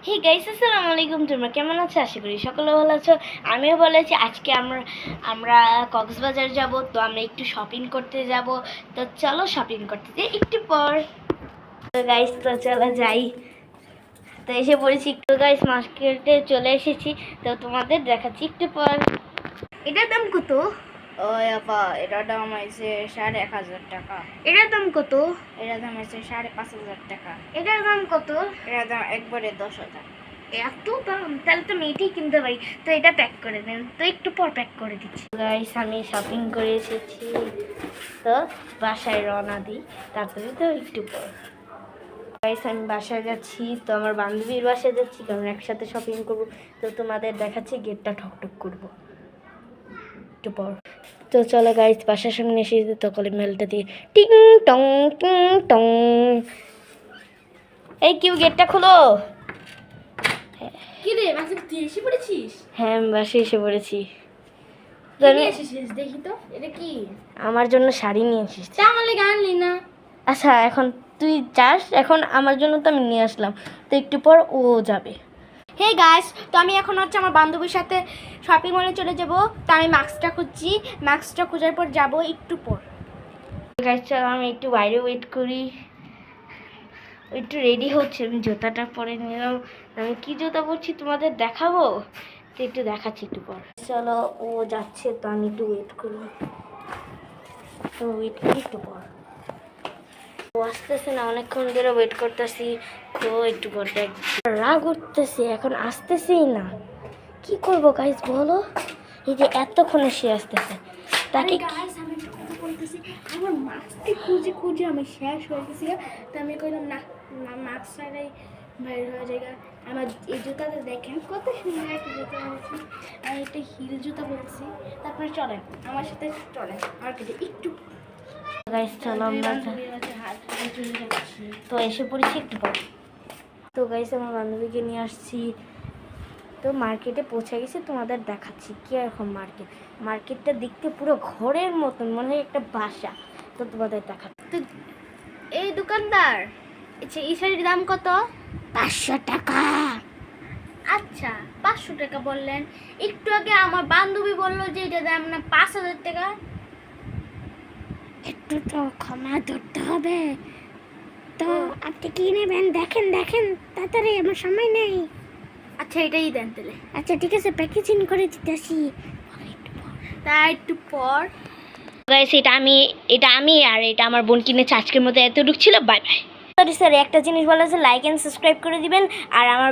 Hey guys, আসসালামু আলাইকুম। তোমরা কেমন আছো? আশা করি সকলে ভালো আছো। আমিও ভালো আছি। আজকে আমরা কক্সবাজার যাব, তো আমরা একটু শপিং করতে যাব। তো চলো শপিং করতে যাই একটু পর। তো গাইস, তো চলো যাই। তো এসে পড়েছি একটু গাইস, মার্কেটে চলে এসেছি। তো তোমাদের দেখাচ্ছি একটু পর। এটার দাম কত? ওই আপা, এটার দাম হয়েছে ১,৫০০ টাকা। এটার দাম কত? এটার দাম হয়েছে ৫,৫০০ টাকা। এটার দাম কত? এটার দাম একবারে ১০,০০০। এত দাম? তাহলে তো আমি এটাই কিনতে পারি। তো এটা প্যাক করে দেন, তো একটু পর প্যাক করে দিচ্ছি। গাইস, আমি শপিং করে এসেছি, তো বাসায় রওনা দিই তারপরে, তো একটু পর। গাইস, আমি বাসায় যাচ্ছি, তো আমার বান্ধবীর বাসায় যাচ্ছি, কারণ একসাথে শপিং করব। তো তোমাদের দেখাচ্ছি, গেটটা ঠকঠক করব একটু পর। তো চলো গাইস, বাসার সামনে এসে তো কলে মেলটা দিয়ে টিং টং টিং টং। এই কিউ, গেটটা খোলো। কি রে মাসিক, তুই এসে পড়েছিস? হ্যাঁ, আমি বাসায় এসে পড়েছি। কি নিয়ে এসেছিস দেখি তো, এটা কি? আমার জন্য শাড়ি নিয়ে এসেছি। তা আমার লেগে আনলি না? আচ্ছা, এখন তুই চাস, এখন আমার জন্য তো আমি নিয়ে আসলাম, তো একটু পর ও যাবে। হে গাইস, তো আমি এখন হচ্ছে আমার বান্ধবীর সাথে শপিং মলে চলে যাব। তো আমি মাস্কটা খুঁজছি, মাস্কটা খোঁজার পর যাব একটু পর। গাইস, চলো আমি একটু বাইরে ওয়েট করি। একটু রেডি হচ্ছে, আমি জুতাটা পরে নিলাম। আমি কি জুতা পরছি তোমাদের দেখাবো, তো একটু দেখাচ্ছি একটু পর। চলো, ও যাচ্ছে, তো আমি একটু ওয়েট করি। তো ওয়েট করি একটু পর। ও আসতেছে না, অনেকক্ষণ ধরে ওয়েট করতেছি, তো একটু পর দেখ। রাগ উঠতেছে, এখন আসতেছেই না। কি করবো গাইস বলো? এই যে এতক্ষণে সে আসতেছে, তাকে গাইস, আমি একটা কথা বলতেছি, আমার মাস্কটি খুঁজে খুঁজে আমি শেষ হয়ে গেছি। তো আমি কইলাম না, মাস্ক ছাড়াই বাইরে হয়ে যায়। আমার এই জুতাটা দেখেন কত সুন্দর একটা জুতা বলছি, আমি একটা হিল জুতা বলছি। তারপরে চলেন আমার সাথে, চলেন মার্কেটে একটু। গাইস চলো আমরা হাত ধরে চলে যাচ্ছি। তো এসে পড়েছি একটু পর। তো গাইস, আমার বান্ধবীকে নিয়ে আসছি, তো মার্কেটে পৌঁছে গেছি, তোমাদের দেখাচ্ছি কি এরকম মার্কেট। মার্কেটটা দেখতে পুরো ঘরের মতন, মনে হয় একটা বাসা। তো তোমাদের দেখাচ্ছি। তো এই দোকানদার, আচ্ছা এই শাড়ির দাম কত? 500 টাকা। আচ্ছা 500 টাকা বললেন, একটু আগে আমার বান্ধবী বললো যে এটা দাম না 5,000 টাকা। একটু তো ক্ষমা ধরতে হবে। তো আপনি কি নেবেন? দেখেন দেখেন তাড়াতাড়ি, আমার সময় নেই। আচ্ছা এটাই দেন তাহলে। আচ্ছা ঠিক আছে, প্যাকেজিং করে দিতেছি। তা একটু পর। গাইস, এটা আমি আর এটা আমার বোন কিনেছে। আজকের মতো এতটুকু ছিল, বাই বাই। সরি, একটা জিনিস বলা আছে, লাইক অ্যান্ড সাবস্ক্রাইব করে দিবেন। আর আমার